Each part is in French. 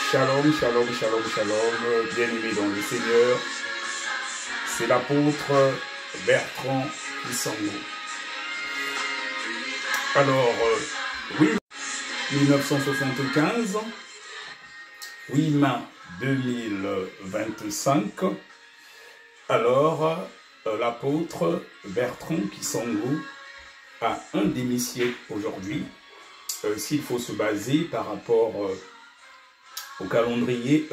Shalom, shalom, shalom, shalom, bien-aimés dans le Seigneur. C'est l'apôtre Bertrand Kisango. Alors, oui, 1975, 8 mai 2025. Alors, l'apôtre Bertrand Kisango a un demi-siècle aujourd'hui. S'il faut se baser par rapport au calendrier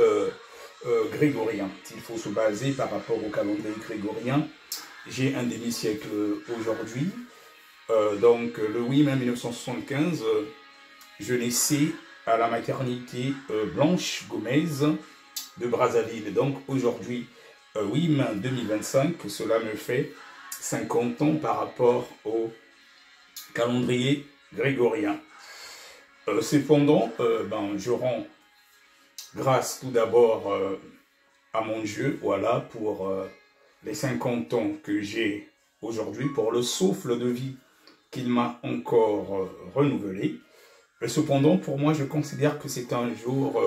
grégorien. S'il faut se baser par rapport au calendrier grégorien, j'ai un demi-siècle aujourd'hui. Donc le 8 mai 1975, je naissais à la maternité Blanche Gomez de Brazzaville. Donc aujourd'hui, 8 mai 2025, cela me fait 50 ans par rapport au calendrier grégorien. Cependant, je rends grâce tout d'abord à mon Dieu, voilà, pour les 50 ans que j'ai aujourd'hui, pour le souffle de vie qu'il m'a encore renouvelé. Cependant, pour moi, je considère que c'est un jour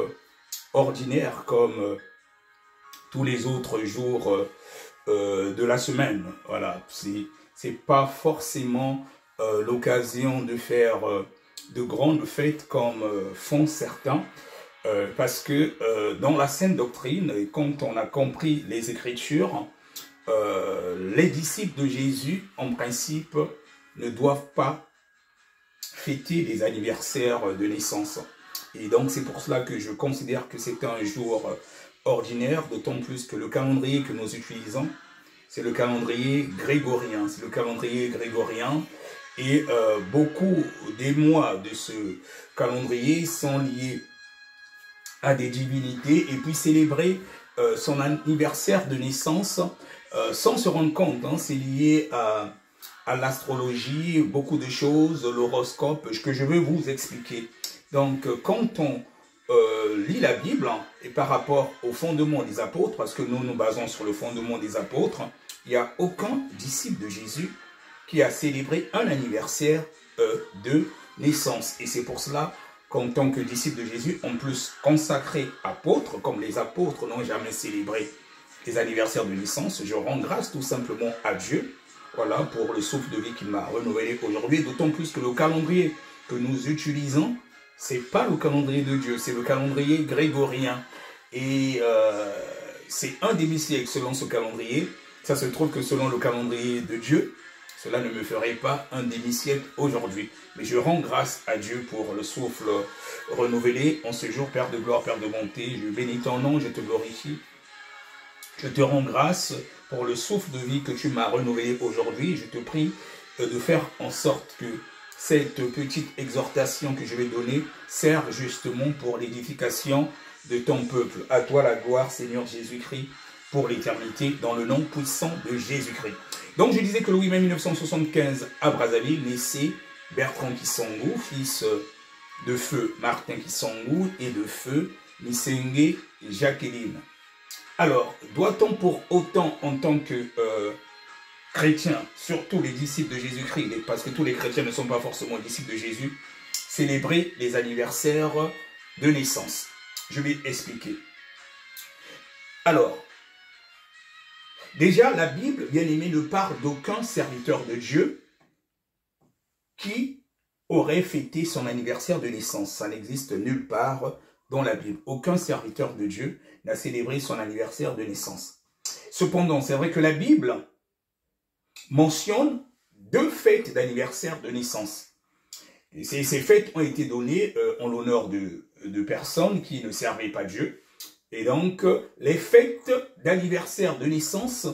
ordinaire comme tous les autres jours de la semaine. Voilà, c'est pas forcément l'occasion de faire de grandes fêtes comme font certains. Parce que dans la Sainte Doctrine, quand on a compris les Écritures, les disciples de Jésus, en principe, ne doivent pas fêter les anniversaires de naissance. Et donc c'est pour cela que je considère que c'est un jour ordinaire, d'autant plus que le calendrier que nous utilisons, c'est le calendrier grégorien. C'est le calendrier grégorien. Et beaucoup des mois de ce calendrier sont liés à des divinités et puis célébrer son anniversaire de naissance sans se rendre compte. Hein, c'est lié à l'astrologie, beaucoup de choses, l'horoscope, que je veux vous expliquer. Donc, quand on lit la Bible, hein, et par rapport au fondement des apôtres, parce que nous nous basons sur le fondement des apôtres, il n'y a aucun disciple de Jésus qui a célébré un anniversaire de naissance. Et c'est pour cela qu'en tant que disciple de Jésus, en plus consacré apôtre, comme les apôtres n'ont jamais célébré les anniversaires de naissance, je rends grâce tout simplement à Dieu, voilà, pour le souffle de vie qu'il m'a renouvelé aujourd'hui, d'autant plus que le calendrier que nous utilisons, c'est pas le calendrier de Dieu, c'est le calendrier grégorien. Et c'est un demi-siècle selon ce calendrier. Ça se trouve que selon le calendrier de Dieu, cela ne me ferait pas un demi-siècle aujourd'hui. Mais je rends grâce à Dieu pour le souffle renouvelé en ce jour, Père de gloire, Père de bonté. Je bénis ton nom, je te glorifie. Je te rends grâce pour le souffle de vie que tu m'as renouvelé aujourd'hui. Je te prie de faire en sorte que cette petite exhortation que je vais donner serve justement pour l'édification de ton peuple. À toi la gloire, Seigneur Jésus-Christ, pour l'éternité, dans le nom puissant de Jésus-Christ. Donc je disais que le 8 mai 1975 à Brazzaville naissait Bertrand Kisango, fils de feu Martin Kisango et de feu Misenge Jacqueline. Alors, doit-on pour autant, en tant que chrétiens, surtout les disciples de Jésus-Christ, parce que tous les chrétiens ne sont pas forcément disciples de Jésus, célébrer les anniversaires de naissance? Je vais expliquer. Alors, déjà, la Bible, bien aimé, ne parle d'aucun serviteur de Dieu qui aurait fêté son anniversaire de naissance. Ça n'existe nulle part dans la Bible. Aucun serviteur de Dieu n'a célébré son anniversaire de naissance. Cependant, c'est vrai que la Bible mentionne 2 fêtes d'anniversaire de naissance. Et ces fêtes ont été données en l'honneur de personnes qui ne servaient pas Dieu. Et donc, les fêtes d'anniversaire de naissance,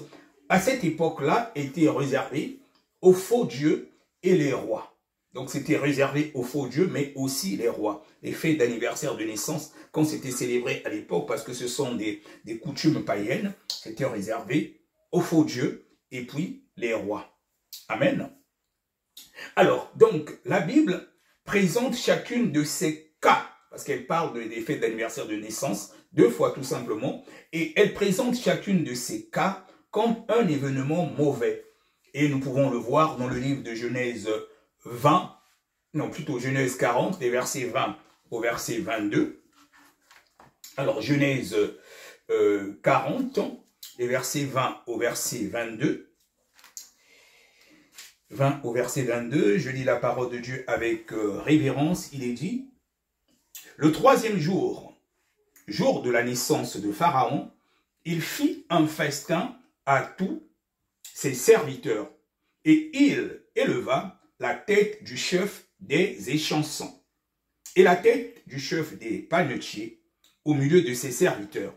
à cette époque-là, étaient réservées aux faux dieux et les rois. Donc, c'était réservé aux faux dieux, mais aussi les rois. Les fêtes d'anniversaire de naissance, quand c'était célébré à l'époque, parce que ce sont des coutumes païennes, c'était réservé aux faux dieux et puis les rois. Amen. Alors, donc, la Bible présente chacune de ces cas, parce qu'elle parle des fêtes d'anniversaire de naissance, 2 fois tout simplement, et elle présente chacune de ces cas comme un événement mauvais. Et nous pouvons le voir dans le livre de Genèse 20, non plutôt Genèse 40, des versets 20 au verset 22. Alors, Genèse 40, les versets 20 au verset 22. 20 au verset 22, je lis la parole de Dieu avec révérence. Il est dit, « Le troisième jour, jour de la naissance de Pharaon, il fit un festin à tous ses serviteurs, et il éleva la tête du chef des échansons et la tête du chef des panetiers au milieu de ses serviteurs.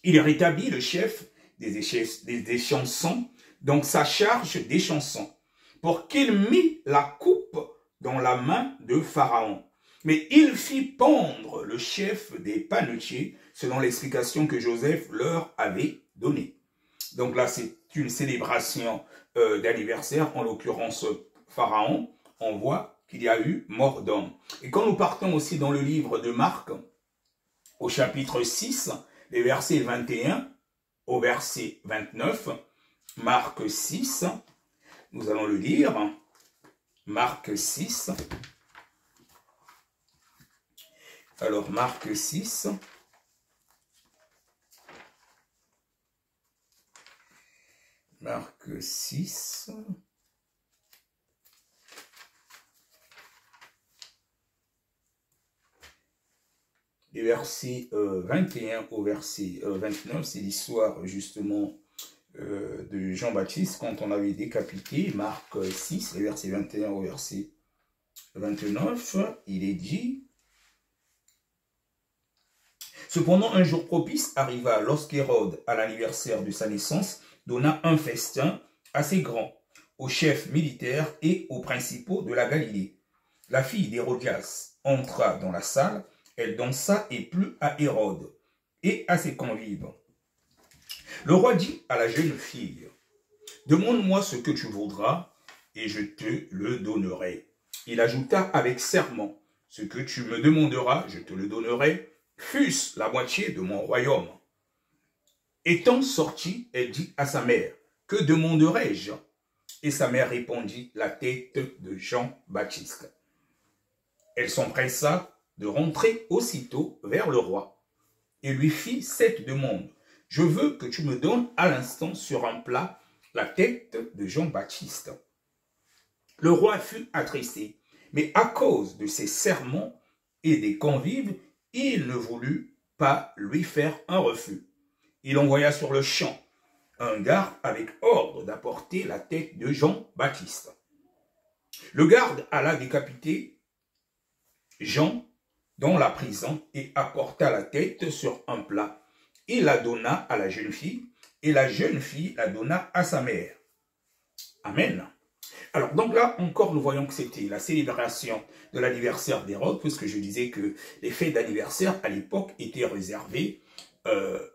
Il rétablit le chef des échansons dans sa charge d'échansons, pour qu'il mît la coupe dans la main de Pharaon. Mais il fit pendre le chef des panetiers selon l'explication que Joseph leur avait donnée. » Donc là, c'est une célébration d'anniversaire, en l'occurrence Pharaon. On voit qu'il y a eu mort d'homme. Et quand nous partons aussi dans le livre de Marc, au chapitre 6, les versets 21 au verset 29, Marc 6, nous allons le lire. Marc 6. Alors, Marc 6. Marc 6. Les versets 21 au verset 29, c'est l'histoire justement de Jean-Baptiste quand on avait décapité. Marc 6, les versets 21 au verset 29, il est dit: « Cependant, un jour propice arriva lorsqu'Hérode, à l'anniversaire de sa naissance, donna un festin assez grand aux chefs militaires et aux principaux de la Galilée. La fille d'Hérodias entra dans la salle, elle dansa et plut à Hérode et à ses convives. Le roi dit à la jeune fille, « Demande-moi ce que tu voudras, et je te le donnerai. » Il ajouta avec serment, « Ce que tu me demanderas, je te le donnerai, fût-ce la moitié de mon royaume. » Étant sortie, elle dit à sa mère, « Que demanderai-je » Et sa mère répondit, « La tête de Jean-Baptiste. » Elle s'empressa de rentrer aussitôt vers le roi et lui fit cette demande. « Je veux que tu me donnes à l'instant sur un plat la tête de Jean-Baptiste. » Le roi fut attristé, mais à cause de ses sermons et des convives, il ne voulut pas lui faire un refus. Il envoya sur le champ un garde avec ordre d'apporter la tête de Jean-Baptiste. Le garde alla décapiter Jean dans la prison et apporta la tête sur un plat. Il la donna à la jeune fille et la jeune fille la donna à sa mère. Amen. Alors, donc là, encore, nous voyons que c'était la célébration de l'anniversaire d'Hérode, puisque je disais que les fêtes d'anniversaire, à l'époque, étaient réservées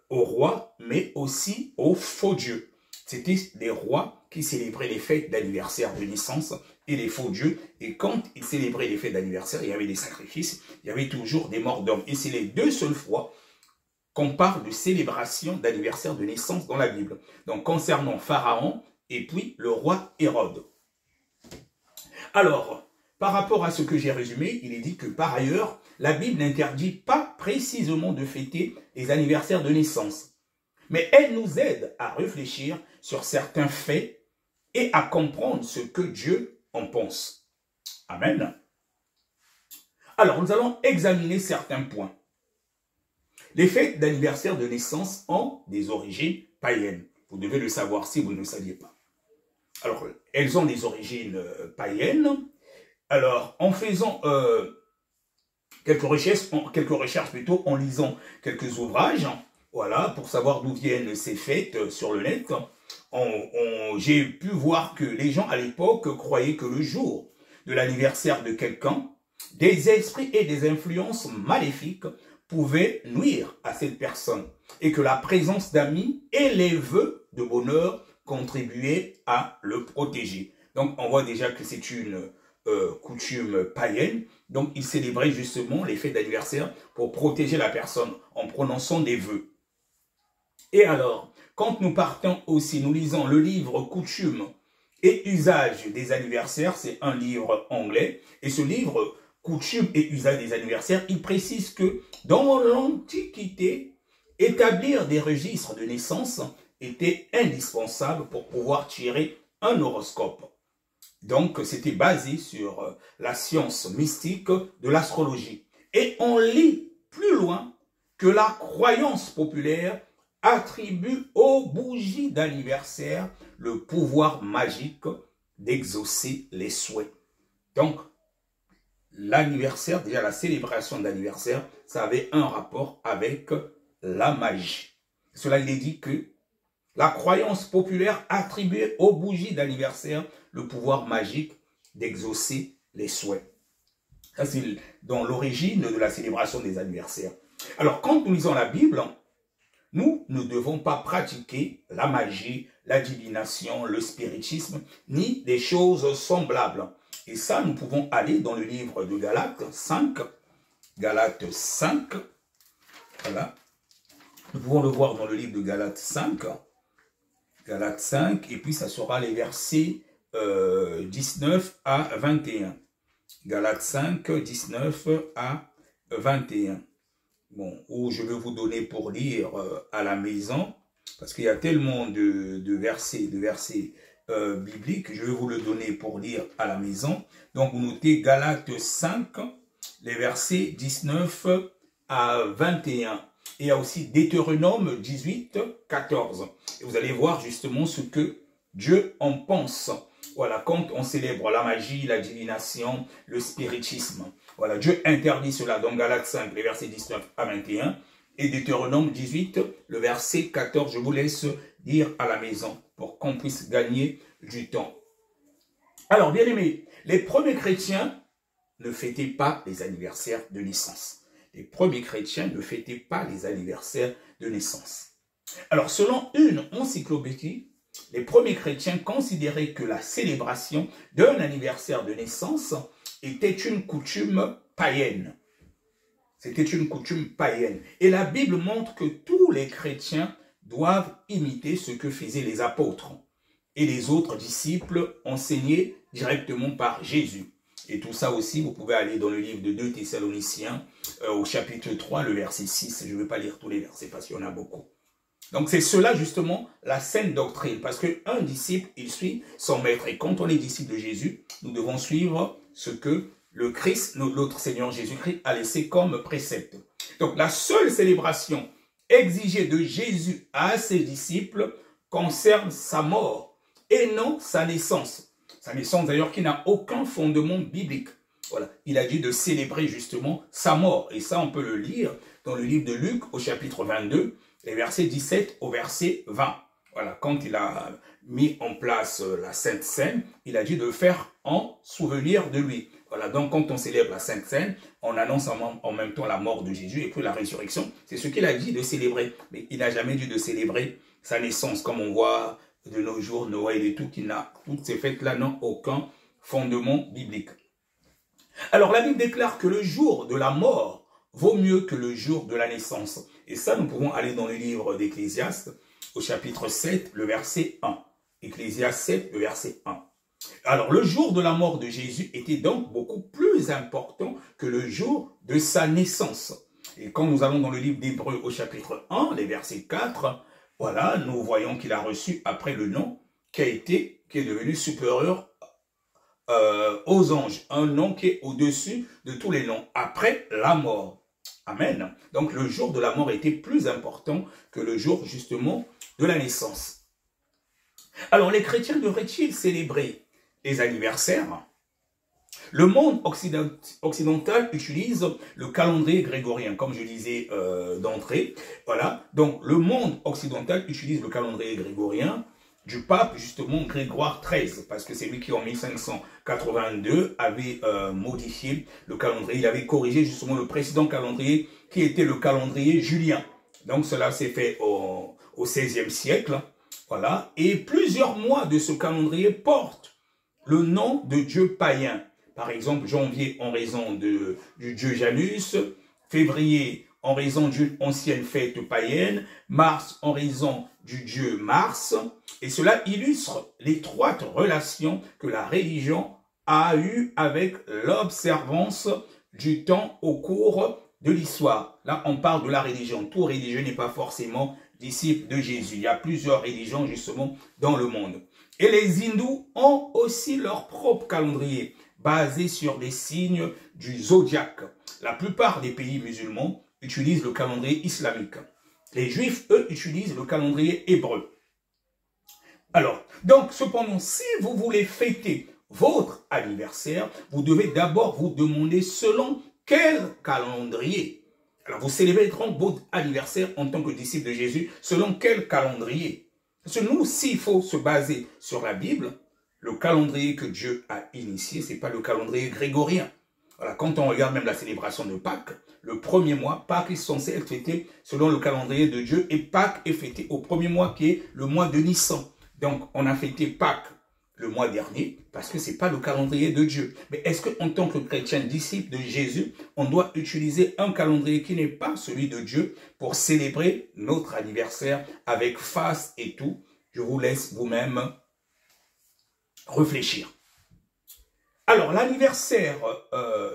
aux rois, mais aussi aux faux dieux. C'était les rois qui célébraient les fêtes d'anniversaire de naissance et les faux dieux. Et quand ils célébraient les fêtes d'anniversaire, il y avait des sacrifices, il y avait toujours des morts d'hommes. Et c'est les deux seules fois qu'on parle de célébration d'anniversaire de naissance dans la Bible. Donc, concernant Pharaon et puis le roi Hérode. Alors, par rapport à ce que j'ai résumé, il est dit que par ailleurs, la Bible n'interdit pas précisément de fêter les anniversaires de naissance. Mais elle nous aide à réfléchir sur certains faits et à comprendre ce que Dieu en pense. Amen. Alors, nous allons examiner certains points. Les fêtes d'anniversaire de naissance ont des origines païennes. Vous devez le savoir si vous ne le saviez pas. Alors, elles ont des origines païennes. Alors, en faisant quelques recherches plutôt, en lisant quelques ouvrages, voilà, pour savoir d'où viennent ces fêtes sur le net, j'ai pu voir que les gens à l'époque croyaient que le jour de l'anniversaire de quelqu'un, des esprits et des influences maléfiques pouvaient nuire à cette personne et que la présence d'amis et les vœux de bonheur contribuaient à le protéger. Donc, on voit déjà que c'est une coutume païenne. Donc, ils célébraient justement les fêtes d'anniversaire pour protéger la personne en prononçant des vœux. Et alors, quand nous partons aussi, nous lisons le livre Coutumes et usages des anniversaires, c'est un livre anglais, et ce livre coutumes et usages des anniversaires, il précise que dans l'Antiquité, établir des registres de naissance était indispensable pour pouvoir tirer un horoscope. Donc, c'était basé sur la science mystique de l'astrologie. Et on lit plus loin que la croyance populaire attribue aux bougies d'anniversaire le pouvoir magique d'exaucer les souhaits. Donc, l'anniversaire, déjà la célébration d'anniversaire, ça avait un rapport avec la magie. Cela, il est dit que la croyance populaire attribuait aux bougies d'anniversaire le pouvoir magique d'exaucer les souhaits. Ça, c'est dans l'origine de la célébration des anniversaires. Alors, quand nous lisons la Bible, nous ne devons pas pratiquer la magie, la divination, le spiritisme, ni des choses semblables. Et ça, nous pouvons aller dans le livre de Galates 5. Galates 5. Voilà. Nous pouvons le voir dans le livre de Galates 5. Galates 5. Et puis, ça sera les versets 19 à 21. Galates 5, 19 à 21. Bon, où je vais vous donner pour lire à la maison, parce qu'il y a tellement de versets bibliques, je vais vous le donner pour lire à la maison. Donc, vous notez Galates 5, les versets 19 à 21. Et il y a aussi Deutéronome 18, 14. Et vous allez voir justement ce que Dieu en pense. Voilà, quand on célèbre la magie, la divination, le spiritisme. Voilà, Dieu interdit cela dans Galates 5, les versets 19 à 21. Et Deutéronome 18, le verset 14. Je vous laisse lire à la maison pour qu'on puisse gagner du temps. Alors, bien aimés, les premiers chrétiens ne fêtaient pas les anniversaires de naissance. Les premiers chrétiens ne fêtaient pas les anniversaires de naissance. Alors, selon une encyclopédie, les premiers chrétiens considéraient que la célébration d'un anniversaire de naissance était une coutume païenne. C'était une coutume païenne. Et la Bible montre que tous les chrétiens doivent imiter ce que faisaient les apôtres et les autres disciples enseignés directement par Jésus. Et tout ça aussi, vous pouvez aller dans le livre de 2 Thessaloniciens, au chapitre 3, le verset 6. Je ne vais pas lire tous les versets parce qu'il y en a beaucoup. Donc c'est cela justement la saine doctrine, parce qu'un disciple, il suit son maître. Et quand on est disciple de Jésus, nous devons suivre ce que le Christ, notre Seigneur Jésus-Christ, a laissé comme précepte. Donc la seule célébration exigée de Jésus à ses disciples concerne sa mort et non sa naissance. Sa naissance d'ailleurs qui n'a aucun fondement biblique. Voilà, il a dit de célébrer justement sa mort. Et ça on peut le lire dans le livre de Luc au chapitre 22, les versets 17 au verset 20. Voilà, quand il a mis en place la Sainte Seine, il a dit de faire en souvenir de lui. Voilà, donc quand on célèbre la Sainte Seine, on annonce en même temps la mort de Jésus et puis la résurrection. C'est ce qu'il a dit de célébrer. Mais il n'a jamais dit de célébrer sa naissance, comme on voit de nos jours, Noël et tout, toutes ces fêtes-là n'ont aucun fondement biblique. Alors la Bible déclare que le jour de la mort vaut mieux que le jour de la naissance. Et ça, nous pouvons aller dans le livre d'Ecclésiaste, au chapitre 7, le verset 1. Ecclésiaste 7, le verset 1. Alors, le jour de la mort de Jésus était donc beaucoup plus important que le jour de sa naissance. Et quand nous allons dans le livre d'Hébreux au chapitre 1, les versets 4, voilà, nous voyons qu'il a reçu après le nom qui est devenu supérieur aux anges. Un nom qui est au-dessus de tous les noms, après la mort. Amen. Donc le jour de la mort était plus important que le jour justement de la naissance. Alors les chrétiens devraient-ils célébrer les anniversaires? Le monde occidental utilise le calendrier grégorien, comme je disais d'entrée. Voilà. Donc le monde occidental utilise le calendrier grégorien du pape justement Grégoire XIII, parce que c'est lui qui en 1582 avait modifié le calendrier. Il avait corrigé justement le précédent calendrier qui était le calendrier julien. Donc cela s'est fait au XVIe siècle. Voilà. Et plusieurs mois de ce calendrier portent le nom de dieux païens. Par exemple, janvier en raison du dieu Janus, février en raison d'une ancienne fête païenne, mars en raison du dieu Mars. Et cela illustre l'étroite relation que la religion a eue avec l'observance du temps au cours de l'histoire. Là, on parle de la religion. Tout religieux n'est pas forcément disciple de Jésus. Il y a plusieurs religions, justement, dans le monde. Et les hindous ont aussi leur propre calendrier, basé sur des signes du zodiaque. La plupart des pays musulmans utilisent le calendrier islamique. Les juifs, eux, utilisent le calendrier hébreu. Alors, donc, cependant, si vous voulez fêter votre anniversaire, vous devez d'abord vous demander selon quel calendrier. Alors, vous célébrerez votre anniversaire en tant que disciple de Jésus, selon quel calendrier? Parce que nous, s'il faut se baser sur la Bible, le calendrier que Dieu a initié, ce n'est pas le calendrier grégorien. Voilà, quand on regarde même la célébration de Pâques, le premier mois, Pâques est censé être fêté selon le calendrier de Dieu et Pâques est fêté au premier mois qui est le mois de Nissan. Donc, on a fêté Pâques le mois dernier parce que ce n'est pas le calendrier de Dieu. Mais est-ce qu'en tant que chrétien, disciple de Jésus, on doit utiliser un calendrier qui n'est pas celui de Dieu pour célébrer notre anniversaire avec faste et tout? Je vous laisse vous-même réfléchir. Alors, l'anniversaire,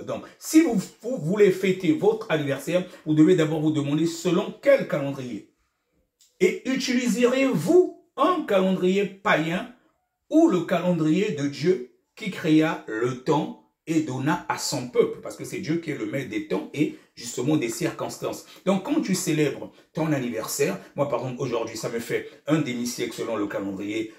donc, si vous voulez fêter votre anniversaire, vous devez d'abord vous demander selon quel calendrier. Et utiliserez-vous un calendrier païen ou le calendrier de Dieu qui créa le temps et donna à son peuple? Parce que c'est Dieu qui est le maître des temps et justement des circonstances. Donc, quand tu célèbres ton anniversaire, moi, par exemple, aujourd'hui, ça me fait un demi-siècle selon le calendrier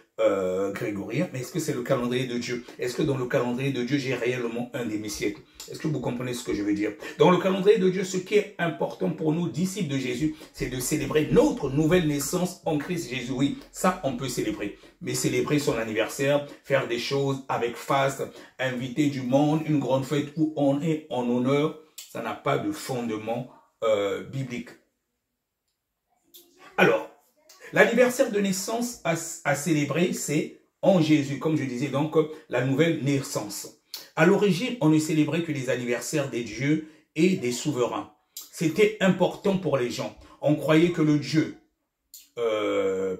grégorien, mais est-ce que c'est le calendrier de Dieu? Est-ce que dans le calendrier de Dieu, j'ai réellement un demi-siècle? Est-ce que vous comprenez ce que je veux dire? Dans le calendrier de Dieu, ce qui est important pour nous, disciples de Jésus, c'est de célébrer notre nouvelle naissance en Christ Jésus. Oui, ça, on peut célébrer. Mais célébrer son anniversaire, faire des choses avec faste, inviter du monde, une grande fête où on est en honneur, ça n'a pas de fondement biblique. Alors, l'anniversaire de naissance à célébrer, c'est en Jésus, comme je disais, donc la nouvelle naissance. À l'origine, on ne célébrait que les anniversaires des dieux et des souverains. C'était important pour les gens. On croyait que le Dieu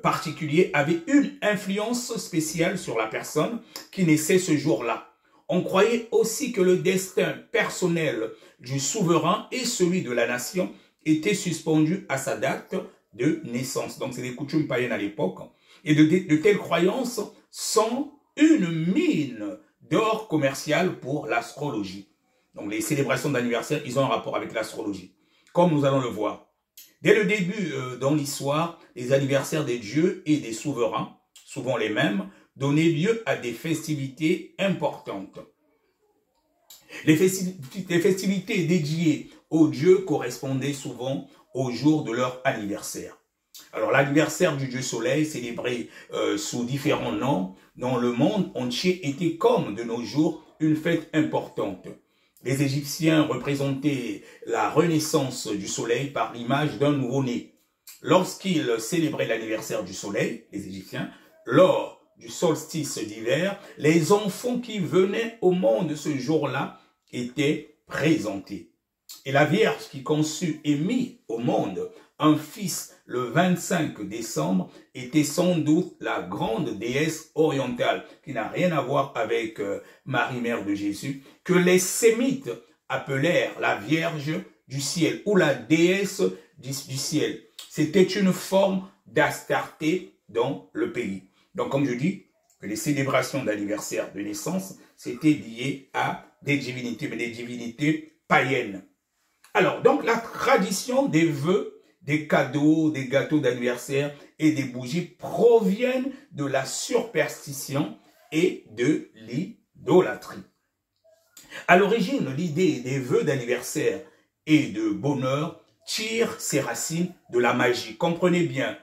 particulier avait une influence spéciale sur la personne qui naissait ce jour-là. On croyait aussi que le destin personnel du souverain et celui de la nation étaient suspendus à sa date de naissance. Donc, c'est des coutumes païennes à l'époque. Et de telles croyances sont une mine d'or commercial pour l'astrologie. Donc, les célébrations d'anniversaire, ils ont un rapport avec l'astrologie. Comme nous allons le voir. Dès le début dans l'histoire, les anniversaires des dieux et des souverains, souvent les mêmes, donnaient lieu à des festivités importantes. Les festivités dédiées aux dieux correspondaient souvent au jour de leur anniversaire. Alors, l'anniversaire du dieu soleil, célébré sous différents noms dans le monde entier, était comme de nos jours une fête importante. Les Égyptiens représentaient la renaissance du soleil par l'image d'un nouveau-né. Lorsqu'ils célébraient l'anniversaire du soleil, les Égyptiens, lors du solstice d'hiver, les enfants qui venaient au monde ce jour-là étaient présentés. Et la Vierge qui conçut et mit au monde un fils le 25 décembre était sans doute la grande déesse orientale, qui n'a rien à voir avec Marie, mère de Jésus, que les Sémites appelèrent la Vierge du ciel ou la déesse du ciel. C'était une forme d'Astarté dans le pays. Donc, comme je dis, que les célébrations d'anniversaire de naissance, c'était lié à des divinités, mais des divinités païennes. Alors, donc, la tradition des vœux, des cadeaux, des gâteaux d'anniversaire et des bougies proviennent de la superstition et de l'idolâtrie. À l'origine, l'idée des vœux d'anniversaire et de bonheur tire ses racines de la magie. Comprenez bien,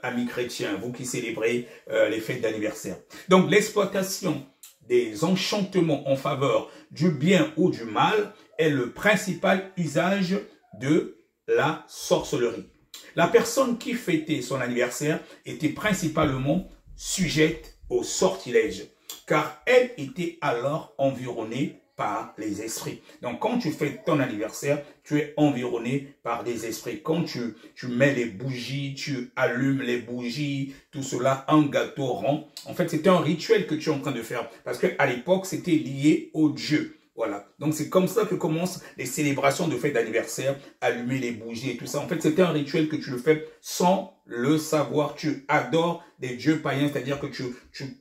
amis chrétiens, vous qui célébrez les fêtes d'anniversaire. Donc, l'exploitation des enchantements en faveur du bien ou du mal est le principal usage de la sorcellerie. La personne qui fêtait son anniversaire était principalement sujette au sortilège, car elle était alors environnée par les esprits. Donc, quand tu fêtes ton anniversaire, tu es environné par des esprits. Quand tu mets les bougies, tu allumes les bougies, tout cela, un gâteau rond. En fait, c'était un rituel que tu es en train de faire. Parce qu'à l'époque, c'était lié au Dieu. Voilà. Donc, c'est comme ça que commencent les célébrations de fêtes d'anniversaire, allumer les bougies et tout ça. En fait, c'est un rituel que tu le fais sans le savoir. Tu adores des dieux païens, c'est-à-dire que tu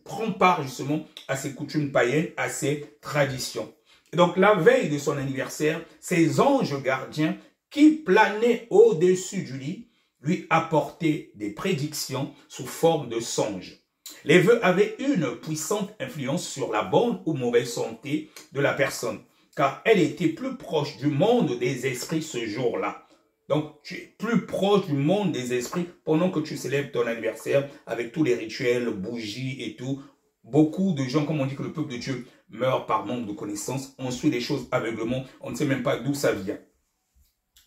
prends part justement à ces coutumes païennes, à ces traditions. Et donc, la veille de son anniversaire, ces anges gardiens qui planaient au-dessus du lit lui apportaient des prédictions sous forme de songes. Les vœux avaient une puissante influence sur la bonne ou mauvaise santé de la personne, car elle était plus proche du monde des esprits ce jour-là. Donc, tu es plus proche du monde des esprits pendant que tu célèbres ton anniversaire avec tous les rituels, bougies et tout. Beaucoup de gens, comme on dit que le peuple de Dieu meurt par manque de connaissances, on suit les choses aveuglement, on ne sait même pas d'où ça vient.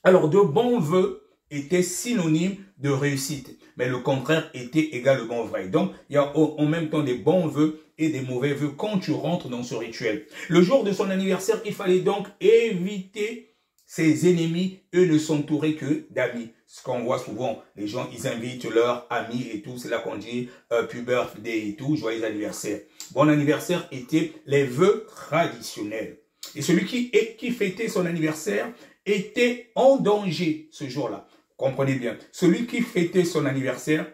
Alors, de bons vœux étaient synonymes de réussite, mais le contraire était également vrai. Donc, il y a en même temps des bons vœux et des mauvais vœux quand tu rentres dans ce rituel. Le jour de son anniversaire, il fallait donc éviter ses ennemis, eux ne s'entouraient que d'amis. Ce qu'on voit souvent, les gens, ils invitent leurs amis et tout, c'est là qu'on dit happy birthday et tout, joyeux anniversaire. Bon anniversaire étaient les vœux traditionnels. Et celui qui fêtait son anniversaire était en danger ce jour-là. Comprenez bien, celui qui fêtait son anniversaire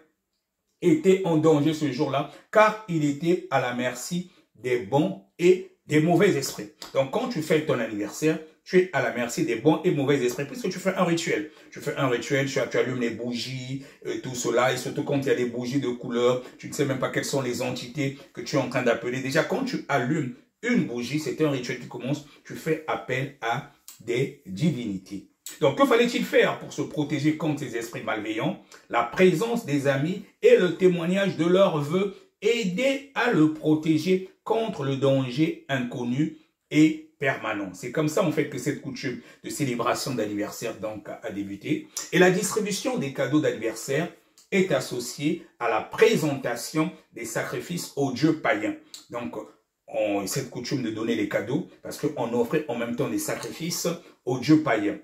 était en danger ce jour-là, car il était à la merci des bons et des mauvais esprits. Donc, quand tu fêtes ton anniversaire, tu es à la merci des bons et mauvais esprits, puisque tu fais un rituel. Tu fais un rituel, tu allumes les bougies, tout cela, et surtout quand il y a des bougies de couleur, tu ne sais même pas quelles sont les entités que tu es en train d'appeler. Déjà, quand tu allumes une bougie, c'est un rituel qui commence, tu fais appel à des divinités. Donc, que fallait-il faire pour se protéger contre ces esprits malveillants? La présence des amis et le témoignage de leurs vœux aidaient à le protéger contre le danger inconnu et permanent. C'est comme ça, en fait, que cette coutume de célébration d'anniversaire donc a débuté. Et la distribution des cadeaux d'anniversaire est associée à la présentation des sacrifices aux dieux païens. Donc, cette coutume de donner les cadeaux, parce qu'on offrait en même temps des sacrifices aux dieux païens.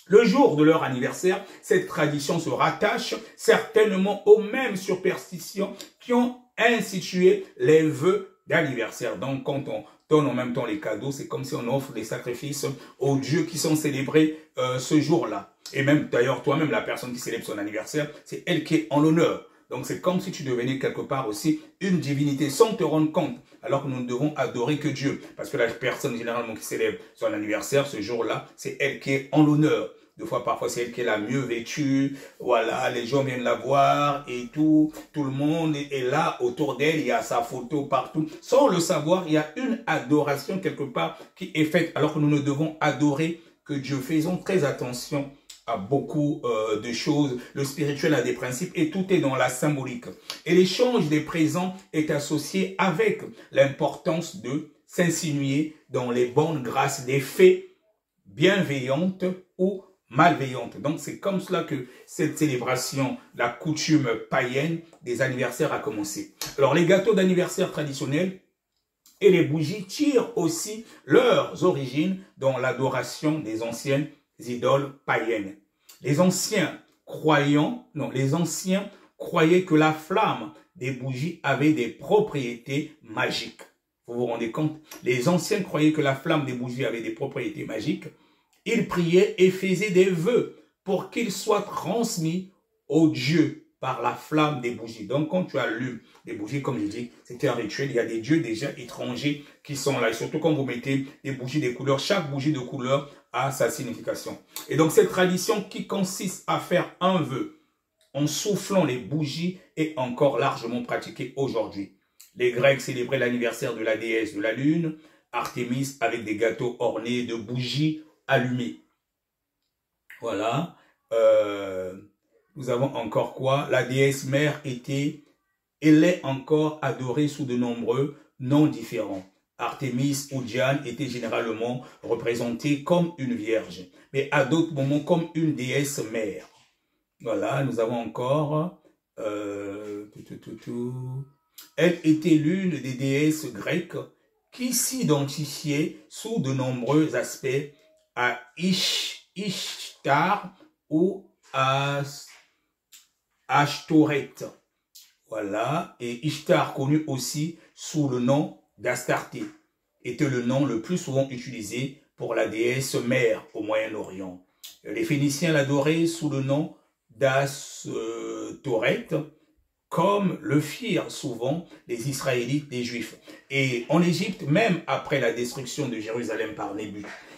Le jour de leur anniversaire, cette tradition se rattache certainement aux mêmes superstitions qui ont institué les vœux d'anniversaire. Donc, quand on donne en même temps les cadeaux, c'est comme si on offre des sacrifices aux dieux qui sont célébrés ce jour-là. Et même, d'ailleurs, toi-même, la personne qui célèbre son anniversaire, c'est elle qui est en l'honneur. Donc, c'est comme si tu devenais quelque part aussi une divinité sans te rendre compte. Alors que nous ne devons adorer que Dieu. Parce que la personne généralement qui célèbre son anniversaire, ce jour-là, c'est elle qui est en l'honneur. Des fois, parfois, c'est elle qui est la mieux vêtue. Voilà, les gens viennent la voir et tout. Tout le monde est là autour d'elle. Il y a sa photo partout. Sans le savoir, il y a une adoration quelque part qui est faite. Alors que nous ne devons adorer que Dieu. Faisons très attention à beaucoup de choses. Le spirituel a des principes et tout est dans la symbolique. Et l'échange des présents est associé avec l'importance de s'insinuer dans les bonnes grâces des fées bienveillantes ou malveillantes. Donc c'est comme cela que cette célébration, la coutume païenne des anniversaires a commencé. Alors les gâteaux d'anniversaire traditionnels et les bougies tirent aussi leurs origines dans l'adoration des anciennes idoles païennes. Les anciens croyaient que la flamme des bougies avait des propriétés magiques. Vous vous rendez compte? Les anciens croyaient que la flamme des bougies avait des propriétés magiques. Ils priaient et faisaient des vœux pour qu'ils soient transmis aux dieux par la flamme des bougies. Donc, quand tu allumes les bougies, comme je dis, c'était un rituel. Il y a des dieux déjà étrangers qui sont là. Et surtout quand vous mettez des bougies de couleur, chaque bougie de couleur a sa signification. Et donc, cette tradition qui consiste à faire un vœu en soufflant les bougies est encore largement pratiquée aujourd'hui. Les Grecs célébraient l'anniversaire de la déesse de la lune, Artémis, avec des gâteaux ornés de bougies allumées. Voilà. Nous avons encore quoi? La déesse mère elle est encore adorée sous de nombreux noms différents. Artémis ou Diane était généralement représentée comme une vierge, mais à d'autres moments comme une déesse mère. Voilà, nous avons encore... Elle était l'une des déesses grecques qui s'identifiait sous de nombreux aspects à Ishtar ou à Ashtoreth. Voilà, et Ishtar connu aussi sous le nom d'Astarté. était le nom le plus souvent utilisé pour la déesse mère au Moyen-Orient. Les Phéniciens l'adoraient sous le nom d'Astoreth, comme le firent souvent les Israélites, les Juifs. Et en Égypte, même après la destruction de Jérusalem par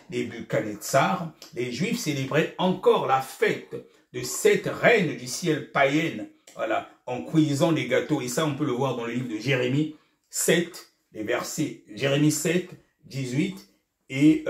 Nebuchadnezzar, les Juifs célébraient encore la fête de cette reine du ciel païenne, voilà, en cuisant des gâteaux. Et ça, on peut le voir dans le livre de Jérémie 7, les versets Jérémie 7, 18 et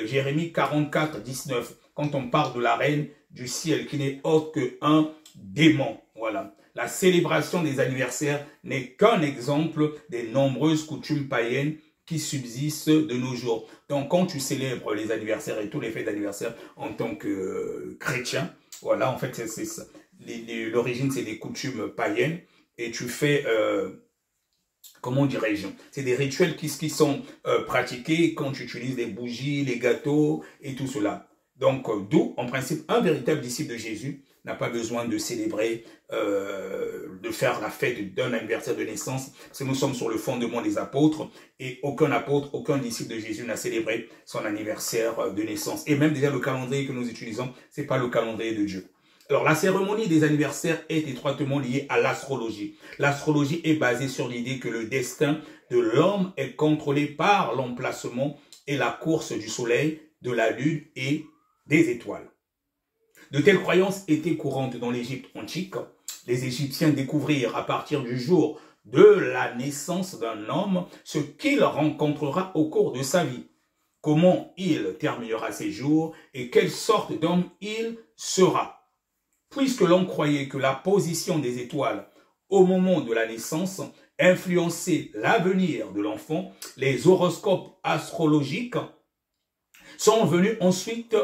Jérémie 44, 19, quand on parle de la reine du ciel, qui n'est autre qu'un démon. Voilà. La célébration des anniversaires n'est qu'un exemple des nombreuses coutumes païennes qui subsistent de nos jours. Donc, quand tu célèbres les anniversaires et tous les fêtes d'anniversaire en tant que chrétien, voilà, en fait, c'est ça. L'origine, c'est des coutumes païennes et tu fais, comment dirais-je, c'est des rituels qui sont pratiqués quand tu utilises les bougies, les gâteaux et tout cela. Donc, d'où, en principe, un véritable disciple de Jésus n'a pas besoin de célébrer, de faire la fête d'un anniversaire de naissance, parce que nous sommes sur le fondement des apôtres, et aucun apôtre, aucun disciple de Jésus n'a célébré son anniversaire de naissance. Et même déjà le calendrier que nous utilisons, c'est pas le calendrier de Dieu. Alors, la cérémonie des anniversaires est étroitement liée à l'astrologie. L'astrologie est basée sur l'idée que le destin de l'homme est contrôlé par l'emplacement et la course du soleil, de la lune et des étoiles. De telles croyances étaient courantes dans l'Égypte antique. Les Égyptiens découvrirent à partir du jour de la naissance d'un homme ce qu'il rencontrera au cours de sa vie, comment il terminera ses jours et quelle sorte d'homme il sera. Puisque l'on croyait que la position des étoiles au moment de la naissance influençait l'avenir de l'enfant, les horoscopes astrologiques sont venus ensuite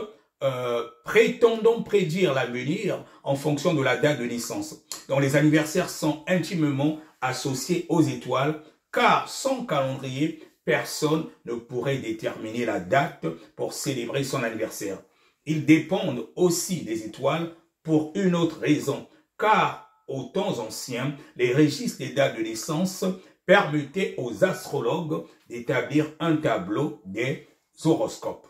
prétendant prédire l'avenir en fonction de la date de naissance. Donc les anniversaires sont intimement associés aux étoiles, car sans calendrier, personne ne pourrait déterminer la date pour célébrer son anniversaire. Ils dépendent aussi des étoiles pour une autre raison, car aux temps anciens, les registres des dates de naissance permettaient aux astrologues d'établir un tableau des horoscopes.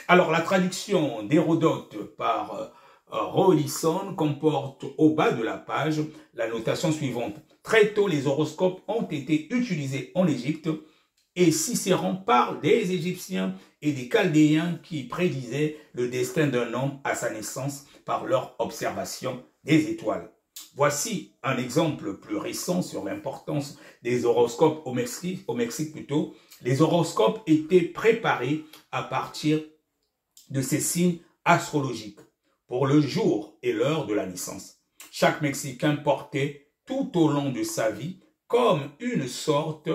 Alors, la traduction d'Hérodote par Rawlinson comporte au bas de la page la notation suivante. Très tôt, les horoscopes ont été utilisés en Égypte et Cicéron parle des Égyptiens et des Chaldéens qui prédisaient le destin d'un homme à sa naissance par leur observation des étoiles. Voici un exemple plus récent sur l'importance des horoscopes au Mexique plutôt. Les horoscopes étaient préparés à partir de ces signes astrologiques pour le jour et l'heure de la naissance. Chaque Mexicain portait tout au long de sa vie comme une sorte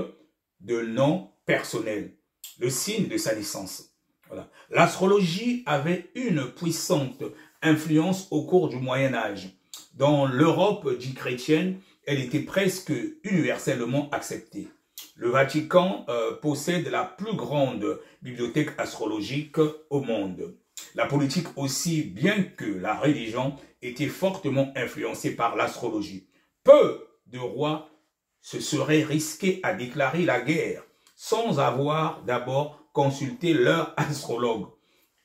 de nom personnel, le signe de sa naissance. Voilà. L'astrologie avait une puissante influence au cours du Moyen-Âge. Dans l'Europe dite chrétienne, elle était presque universellement acceptée. Le Vatican possède la plus grande bibliothèque astrologique au monde. La politique aussi, bien que la religion, était fortement influencée par l'astrologie. Peu de rois se seraient risqués à déclarer la guerre sans avoir d'abord consulté leur astrologue.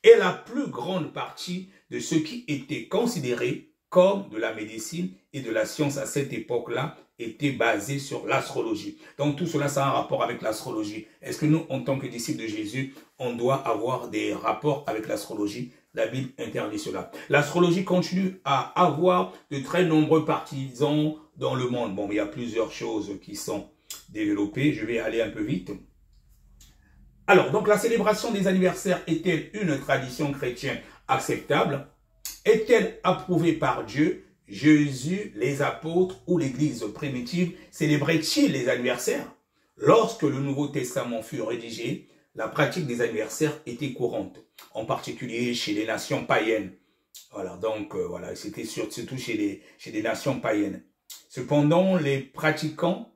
Et la plus grande partie de ce qui était considéré comme de la médecine et de la science à cette époque-là était basé sur l'astrologie. Donc tout cela, ça a un rapport avec l'astrologie. Est-ce que nous, en tant que disciples de Jésus, on doit avoir des rapports avec l'astrologie? La Bible interdit cela. L'astrologie continue à avoir de très nombreux partisans dans le monde. Bon, il y a plusieurs choses qui sont développées. Je vais aller un peu vite. Alors, donc la célébration des anniversaires est-elle une tradition chrétienne acceptable? Est-elle approuvée par Dieu? Jésus, les apôtres ou l'Église primitive célébraient-ils les anniversaires? Lorsque le Nouveau Testament fut rédigé, la pratique des anniversaires était courante, en particulier chez les nations païennes. Voilà, donc voilà, c'était surtout chez les nations païennes. Cependant, les pratiquants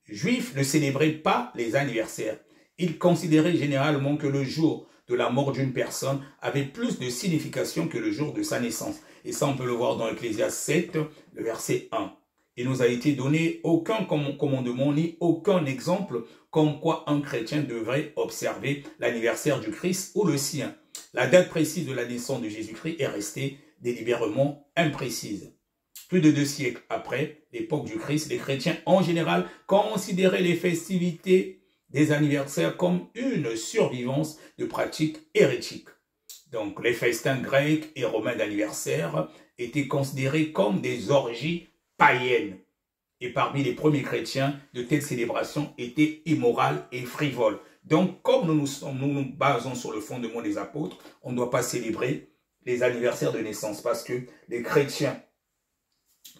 juifs ne célébraient pas les anniversaires. Ils considéraient généralement que le jour de la mort d'une personne avait plus de signification que le jour de sa naissance. Et ça, on peut le voir dans Ecclésiaste 7, le verset 1. il nous a été donné aucun commandement ni aucun exemple comme quoi un chrétien devrait observer l'anniversaire du Christ ou le sien. La date précise de la naissance de Jésus-Christ est restée délibérément imprécise. Plus de 2 siècles après l'époque du Christ, les chrétiens en général considéraient les festivités des anniversaires comme une survivance de pratiques hérétiques. Donc les festins grecs et romains d'anniversaire étaient considérés comme des orgies païennes. Et parmi les premiers chrétiens, de telles célébrations étaient immorales et frivoles. Donc, comme nous nous basons sur le fondement des apôtres, on ne doit pas célébrer les anniversaires de naissance parce que les chrétiens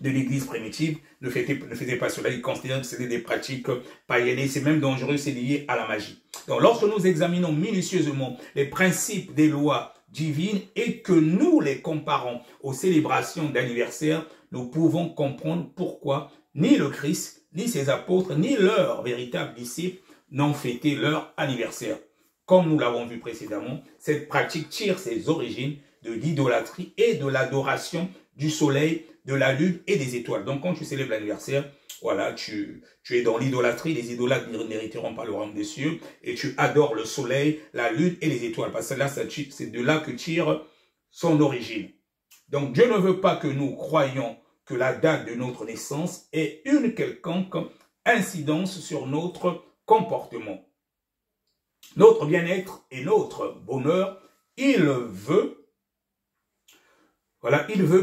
de l'église primitive ne faisaient pas cela. Ils considéraient que c'était des pratiques païennes et c'est même dangereux, c'est lié à la magie. Donc, lorsque nous examinons minutieusement les principes des lois divines et que nous les comparons aux célébrations d'anniversaire, nous pouvons comprendre pourquoi ni le Christ, ni ses apôtres, ni leurs véritables disciples n'ont fêté leur anniversaire. Comme nous l'avons vu précédemment, cette pratique tire ses origines de l'idolâtrie et de l'adoration du soleil, de la lune et des étoiles. Donc quand tu célèbres l'anniversaire, voilà, tu es dans l'idolâtrie, les idolâtres n'hériteront pas le royaume des cieux, et tu adores le soleil, la lune et les étoiles, parce que là, c'est de là que tire son origine. Donc Dieu ne veut pas que nous croyions que la date de notre naissance ait une quelconque incidence sur notre comportement. Notre bien-être et notre bonheur, il veut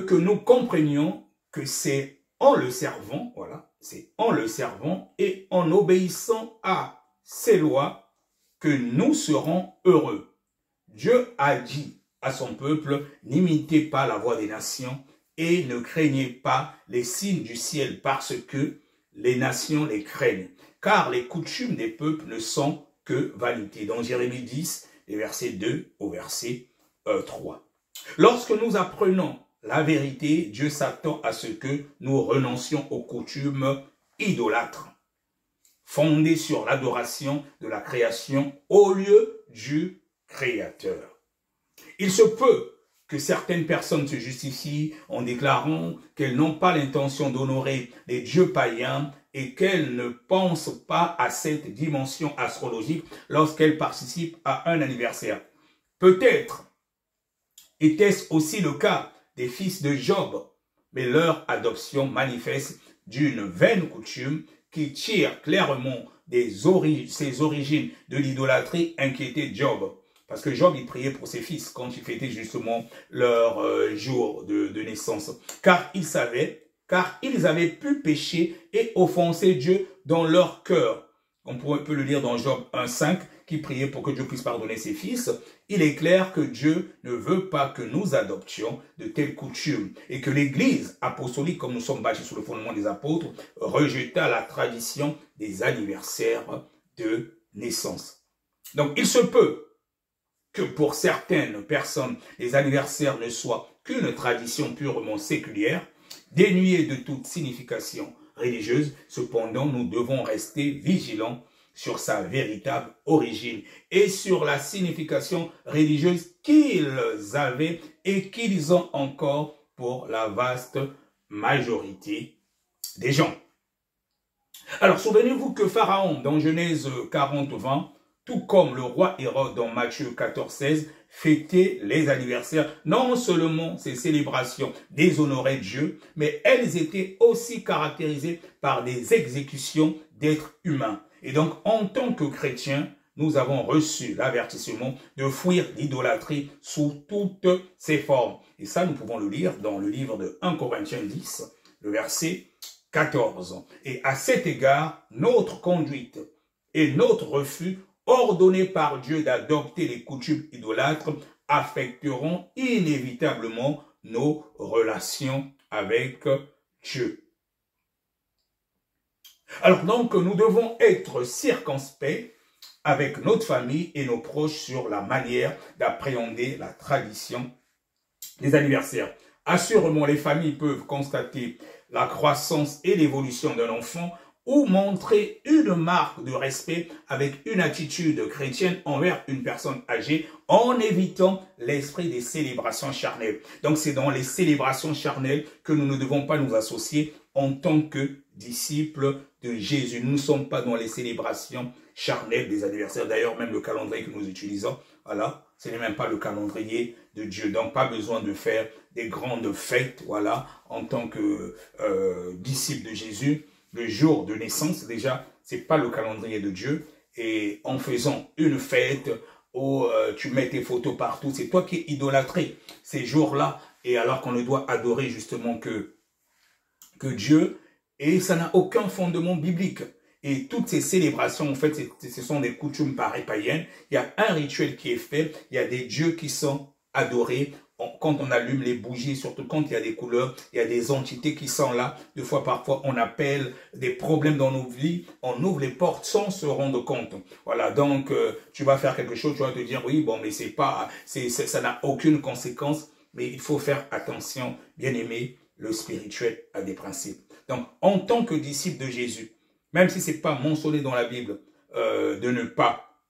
que nous comprenions que c'est en le servant, c'est en le servant et en obéissant à ses lois que nous serons heureux. Dieu a dit à son peuple, n'imitez pas la voix des nations et ne craignez pas les signes du ciel parce que les nations les craignent. Car les coutumes des peuples ne sont que vanité. Dans Jérémie 10, les versets 2 au verset 3. Lorsque nous apprenons la vérité, Dieu s'attend à ce que nous renoncions aux coutumes idolâtres, fondées sur l'adoration de la création au lieu du Créateur. Il se peut que certaines personnes se justifient en déclarant qu'elles n'ont pas l'intention d'honorer les dieux païens et qu'elles ne pensent pas à cette dimension astrologique lorsqu'elles participent à un anniversaire. Peut-être était-ce aussi le cas des fils de Job, mais leur adoption manifeste d'une vaine coutume qui tire clairement ses origines de l'idolâtrie inquiétait Job. Parce que Job, il priait pour ses fils quand il fêtait justement leur jour de naissance. Car ils avaient pu pécher et offenser Dieu dans leur cœur. On peut le lire dans Job 1,5, qui priait pour que Dieu puisse pardonner ses fils. Il est clair que Dieu ne veut pas que nous adoptions de telles coutumes et que l'Église apostolique, comme nous sommes bâtis sous le fondement des apôtres, rejeta la tradition des anniversaires de naissance. Donc, il se peut que pour certaines personnes, les anniversaires ne soient qu'une tradition purement séculière, dénuée de toute signification religieuse. Cependant, nous devons rester vigilants sur sa véritable origine et sur la signification religieuse qu'ils avaient et qu'ils ont encore pour la vaste majorité des gens. Alors, souvenez-vous que Pharaon, dans Genèse 40-20, tout comme le roi Hérode dans Matthieu 14-16, fêtait les anniversaires. Non seulement ces célébrations déshonoraient Dieu, mais elles étaient aussi caractérisées par des exécutions d'êtres humains. Et donc, en tant que chrétiens, nous avons reçu l'avertissement de fuir l'idolâtrie sous toutes ses formes. Et ça, nous pouvons le lire dans le livre de 1 Corinthiens 10, le verset 14. Et à cet égard, notre conduite et notre refus ordonnés par Dieu d'adopter les coutumes idolâtres affecteront inévitablement nos relations avec Dieu. Alors donc, nous devons être circonspects avec notre famille et nos proches sur la manière d'appréhender la tradition des anniversaires. Assurément, les familles peuvent constater la croissance et l'évolution d'un enfant ou montrer une marque de respect avec une attitude chrétienne envers une personne âgée en évitant l'esprit des célébrations charnelles. Donc c'est dans les célébrations charnelles que nous ne devons pas nous associer en tant que disciples de Jésus. Nous ne sommes pas dans les célébrations charnelles des anniversaires. D'ailleurs, même le calendrier que nous utilisons, voilà, ce n'est même pas le calendrier de Dieu. Donc, pas besoin de faire des grandes fêtes, voilà, en tant que disciples de Jésus. Le jour de naissance, déjà, c'est pas le calendrier de Dieu. Et en faisant une fête où tu mets tes photos partout, c'est toi qui es idolâtré ces jours-là. Et alors qu'on ne doit adorer justement que Dieu, et ça n'a aucun fondement biblique. Et toutes ces célébrations, en fait, ce sont des coutumes païennes. Il y a un rituel qui est fait, il y a des dieux qui sont adorés. Quand on allume les bougies, surtout quand il y a des couleurs, il y a des entités qui sont là. Deux fois, parfois, on appelle des problèmes dans nos vies. On ouvre les portes sans se rendre compte. Voilà, donc tu vas faire quelque chose, tu vas te dire, oui, bon, mais c'est pas, ça n'a aucune conséquence. Mais il faut faire attention, bien aimé, le spirituel a des principes. Donc, en tant que disciple de Jésus, même si ce n'est pas mentionné dans la Bible, de ne pas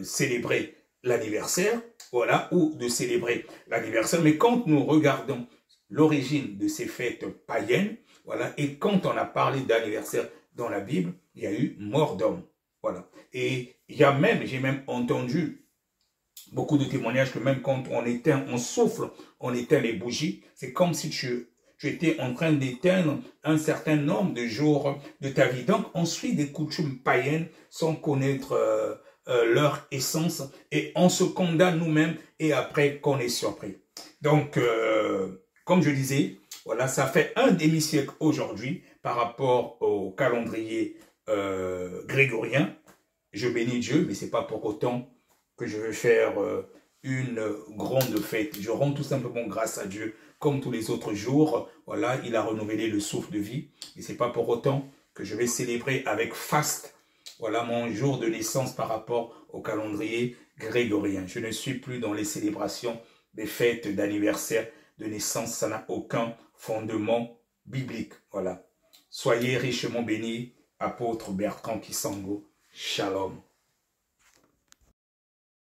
célébrer l'anniversaire, voilà, ou de célébrer l'anniversaire. Mais quand nous regardons l'origine de ces fêtes païennes, voilà, et quand on a parlé d'anniversaire dans la Bible, il y a eu mort d'homme. Voilà. Et il y a même, j'ai même entendu beaucoup de témoignages que même quand on souffle, on éteint les bougies, c'est comme si tu étais en train d'éteindre un certain nombre de jours de ta vie. Donc, on suit des coutumes païennes sans connaître leur essence et on se condamne nous-mêmes et après qu'on est surpris. Donc, comme je disais, voilà, ça fait un demi-siècle aujourd'hui par rapport au calendrier grégorien. Je bénis Dieu, mais ce n'est pas pour autant que je vais faire une grande fête. Je rends tout simplement grâce à Dieu comme tous les autres jours. Voilà, il a renouvelé le souffle de vie. Et ce n'est pas pour autant que je vais célébrer avec faste, voilà, mon jour de naissance par rapport au calendrier grégorien. Je ne suis plus dans les célébrations des fêtes d'anniversaire de naissance. Ça n'a aucun fondement biblique. Voilà. Soyez richement bénis, apôtre Bertrand Kisango. Shalom.